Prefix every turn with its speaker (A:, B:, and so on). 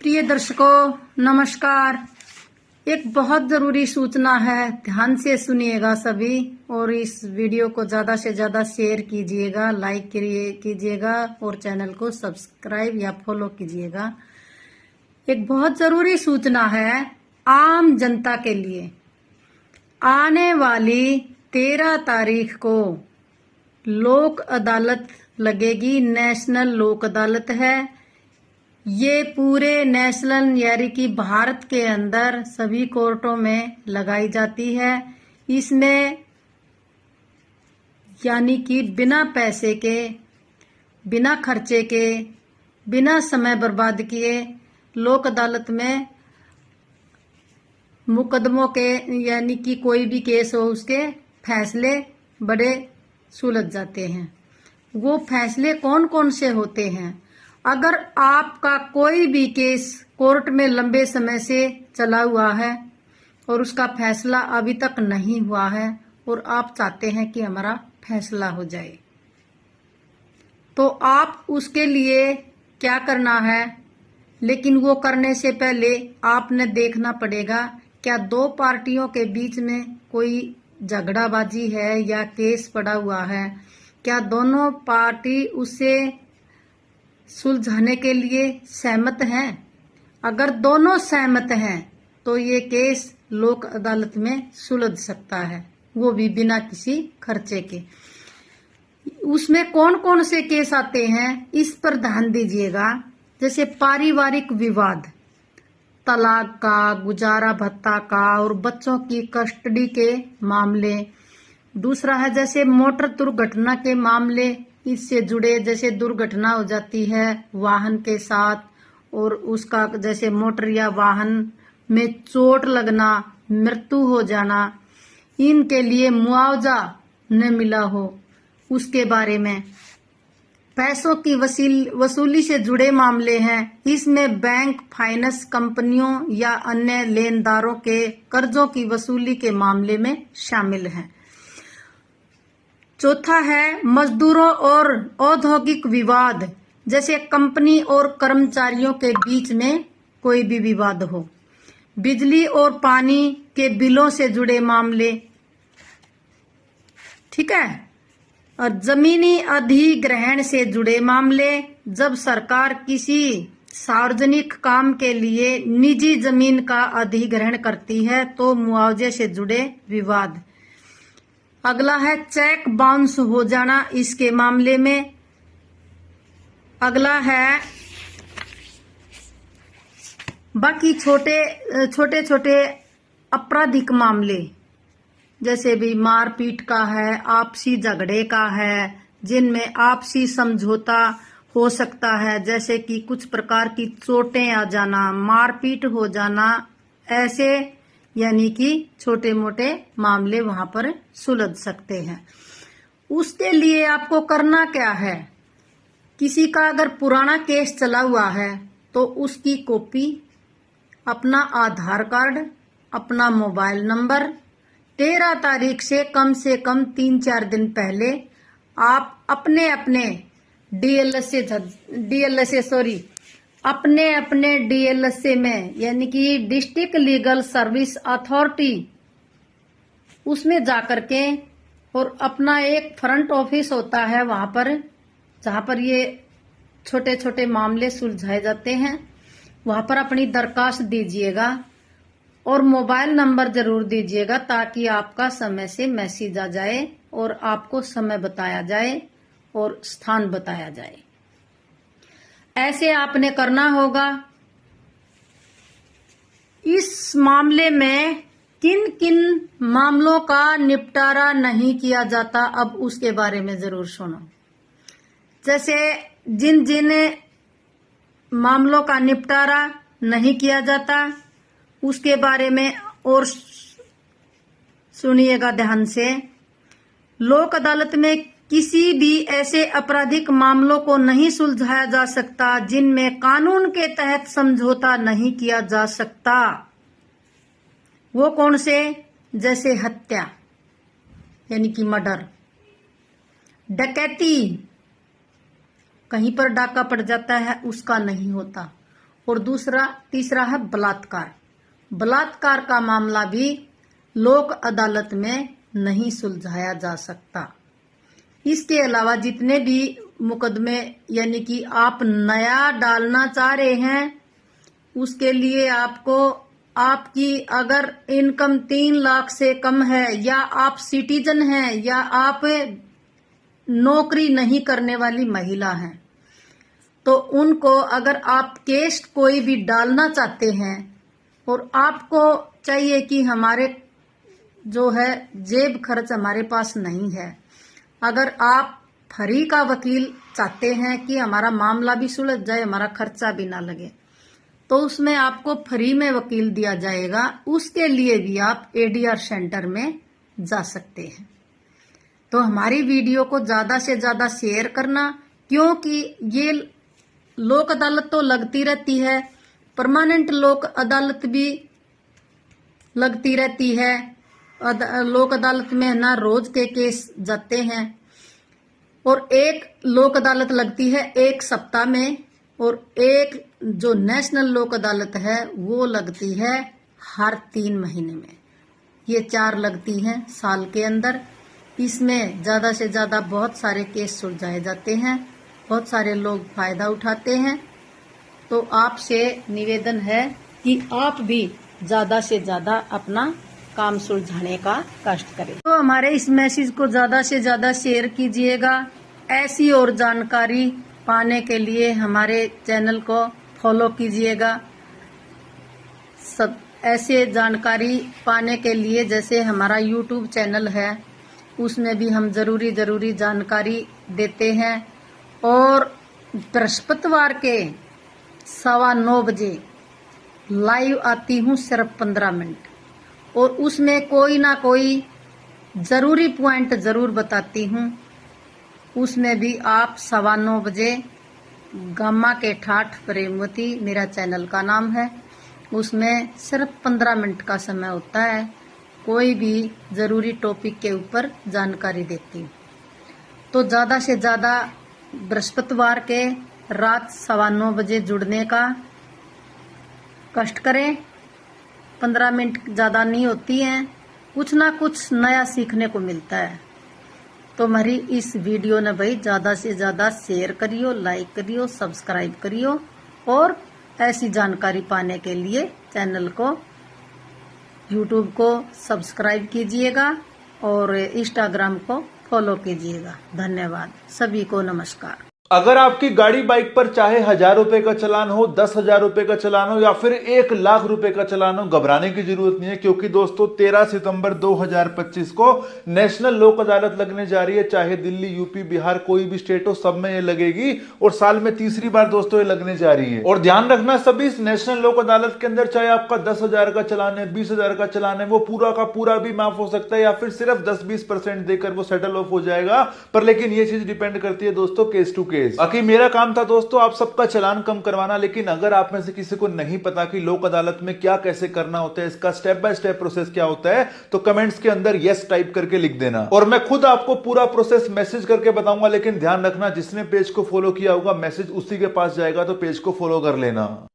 A: प्रिय दर्शकों नमस्कार। एक बहुत जरूरी सूचना है, ध्यान से सुनिएगा सभी और इस वीडियो को ज्यादा से ज्यादा शेयर कीजिएगा, लाइक कीजिएगा और चैनल को सब्सक्राइब या फॉलो कीजिएगा। एक बहुत जरूरी सूचना है आम जनता के लिए। आने वाली 13 तारीख को लोक अदालत लगेगी, नेशनल लोक अदालत है। ये पूरे नेशनल यानी कि भारत के अंदर सभी कोर्टों में लगाई जाती है। इसमें यानी कि बिना पैसे के, बिना खर्चे के, बिना समय बर्बाद किए लोक अदालत में मुकदमों के यानी कि कोई भी केस हो उसके फैसले बड़े सुलझ जाते हैं। वो फैसले कौन कौन से होते हैं? अगर आपका कोई भी केस कोर्ट में लंबे समय से चला हुआ है और उसका फैसला अभी तक नहीं हुआ है और आप चाहते हैं कि हमारा फैसला हो जाए, तो आप उसके लिए क्या करना है? लेकिन वो करने से पहले आपने देखना पड़ेगा क्या दो पार्टियों के बीच में कोई झगड़ाबाजी है या केस पड़ा हुआ है, क्या दोनों पार्टी उसे सुलझाने के लिए सहमत हैं। अगर दोनों सहमत हैं तो ये केस लोक अदालत में सुलझ सकता है, वो भी बिना किसी खर्चे के। उसमें कौन कौन से केस आते हैं इस पर ध्यान दीजिएगा। जैसे पारिवारिक विवाद, तलाक का, गुजारा भत्ता का और बच्चों की कस्टडी के मामले। दूसरा है जैसे मोटर दुर्घटना के मामले, इससे जुड़े जैसे दुर्घटना हो जाती है वाहन के साथ और उसका जैसे मोटर या वाहन में चोट लगना, मृत्यु हो जाना, इनके लिए मुआवजा न मिला हो उसके बारे में। पैसों की वसूली से जुड़े मामले हैं, इसमें बैंक, फाइनेंस कंपनियों या अन्य लेनदारों के कर्जों की वसूली के मामले में शामिल हैं। चौथा है मजदूरों और औद्योगिक विवाद, जैसे कंपनी और कर्मचारियों के बीच में कोई भी विवाद हो। बिजली और पानी के बिलों से जुड़े मामले, ठीक है। और जमीनी अधिग्रहण से जुड़े मामले, जब सरकार किसी सार्वजनिक काम के लिए निजी जमीन का अधिग्रहण करती है तो मुआवजे से जुड़े विवाद। अगला है चेक बाउंस हो जाना, इसके मामले में। अगला है बाकी छोटे छोटे आपराधिक मामले, जैसे भी मारपीट का है, आपसी झगड़े का है, जिनमें आपसी समझौता हो सकता है, जैसे कि कुछ प्रकार की चोटें आ जाना, मारपीट हो जाना, ऐसे यानी कि छोटे मोटे मामले वहां पर सुलझ सकते हैं। उसके लिए आपको करना क्या है? किसी का अगर पुराना केस चला हुआ है तो उसकी कॉपी, अपना आधार कार्ड, अपना मोबाइल नंबर, 13 तारीख से कम 3-4 दिन पहले आप अपने डीएलएसए में यानी कि डिस्ट्रिक्ट लीगल सर्विस अथॉरिटी, उसमें जाकर के और अपना एक फ्रंट ऑफिस होता है वहां पर जहां पर ये छोटे छोटे मामले सुलझाए जाते हैं, वहां पर अपनी दरखास्त दीजिएगा और मोबाइल नंबर जरूर दीजिएगा ताकि आपका समय से मैसेज आ जाए और आपको समय बताया जाए और स्थान बताया जाए। ऐसे आपने करना होगा। इस मामले में किन किन मामलों का निपटारा नहीं किया जाता, अब उसके बारे में जरूर सुनो। जैसे जिन जिन मामलों का निपटारा नहीं किया जाता उसके बारे में और सुनिएगा ध्यान से। लोक अदालत में किसी भी ऐसे आपराधिक मामलों को नहीं सुलझाया जा सकता जिनमें कानून के तहत समझौता नहीं किया जा सकता। वो कौन से? जैसे हत्या यानी कि मर्डर, डकैती, कहीं पर डाका पड़ जाता है उसका नहीं होता, और तीसरा है बलात्कार। बलात्कार का मामला भी लोक अदालत में नहीं सुलझाया जा सकता। इसके अलावा जितने भी मुकदमे यानी कि आप नया डालना चाह रहे हैं, उसके लिए आपको आपकी अगर इनकम 3 लाख से कम है, या आप सिटीजन हैं, या आप नौकरी नहीं करने वाली महिला हैं, तो उनको अगर आप केस कोई भी डालना चाहते हैं और आपको चाहिए कि हमारे जो है जेब खर्च हमारे पास नहीं है, अगर आप फ्री का वकील चाहते हैं कि हमारा मामला भी सुलझ जाए, हमारा खर्चा भी ना लगे, तो उसमें आपको फ्री में वकील दिया जाएगा। उसके लिए भी आप एडीआर सेंटर में जा सकते हैं। तो हमारी वीडियो को ज्यादा से ज्यादा शेयर करना, क्योंकि ये लोक अदालत तो लगती रहती है, परमानेंट लोक अदालत भी लगती रहती है। लोक अदालत में ना रोज के केस जाते हैं, और एक लोक अदालत लगती है 1 सप्ताह में, और एक जो नेशनल लोक अदालत है वो लगती है हर 3 महीने में। ये 4 लगती हैं साल के अंदर। इसमें ज्यादा से ज्यादा बहुत सारे केस सुलझाए जाते हैं, बहुत सारे लोग फायदा उठाते हैं। तो आपसे निवेदन है कि आप भी ज्यादा से ज्यादा अपना काम सुलझाने का कष्ट करें। तो हमारे इस मैसेज को ज्यादा से ज्यादा शेयर कीजिएगा। ऐसी और जानकारी पाने के लिए हमारे चैनल को फॉलो कीजिएगा। सब ऐसे जानकारी पाने के लिए, जैसे हमारा यूट्यूब चैनल है, उसमें भी हम जरूरी जानकारी देते हैं। और बृहस्पतिवार के 9:15 बजे लाइव आती हूँ, सिर्फ 15 मिनट, और उसमें कोई ना कोई जरूरी पॉइंट जरूर बताती हूँ। उसमें भी आप 9:15 बजे गामा के ठाठ प्रेमवती मेरा चैनल का नाम है, उसमें सिर्फ 15 मिनट का समय होता है। कोई भी जरूरी टॉपिक के ऊपर जानकारी देती हूँ। तो ज्यादा से ज्यादा बृहस्पतिवार के रात 9:15 बजे जुड़ने का कष्ट करें। 15 मिनट ज्यादा नहीं होती हैं, कुछ ना कुछ नया सीखने को मिलता है। तो हमारी इस वीडियो ने भाई ज्यादा से ज्यादा शेयर करियो, लाइक करियो, सब्सक्राइब करियो, और ऐसी जानकारी पाने के लिए चैनल को, यूट्यूब को सब्सक्राइब कीजिएगा और इंस्टाग्राम को फॉलो कीजिएगा। धन्यवाद, सभी को नमस्कार।
B: अगर आपकी गाड़ी बाइक पर चाहे 1000 रुपए का चालान हो, 10,000 रुपए का चालान हो, या फिर 1 लाख रुपए का चालान हो, घबराने की जरूरत नहीं है, क्योंकि दोस्तों 13 सितंबर 2025 को नेशनल लोक अदालत लगने जा रही है। चाहे दिल्ली, यूपी, बिहार, कोई भी स्टेट हो, सब में ये लगेगी, और साल में तीसरी बार दोस्तों ये लगने जा रही है। और ध्यान रखना सभी, इस नेशनल लोक अदालत के अंदर चाहे आपका 10,000 का चालान है, 20,000 का चालान है, वो पूरा का पूरा भी माफ हो सकता है, या फिर सिर्फ 10-20% देकर वो सेटल ऑफ हो जाएगा। पर लेकिन ये चीज डिपेंड करती है दोस्तों केस टू केस। बाकी मेरा काम था दोस्तों आप सबका चालान कम करवाना, लेकिन अगर आप में से किसी को नहीं पता कि लोक अदालत में क्या कैसे करना होता है, इसका स्टेप बाय स्टेप प्रोसेस क्या होता है, तो कमेंट्स के अंदर यस टाइप करके लिख देना, और मैं खुद आपको पूरा प्रोसेस मैसेज करके बताऊंगा। लेकिन ध्यान रखना, जिसने पेज को फॉलो किया होगा मैसेज उसी के पास जाएगा, तो पेज को फॉलो कर लेना।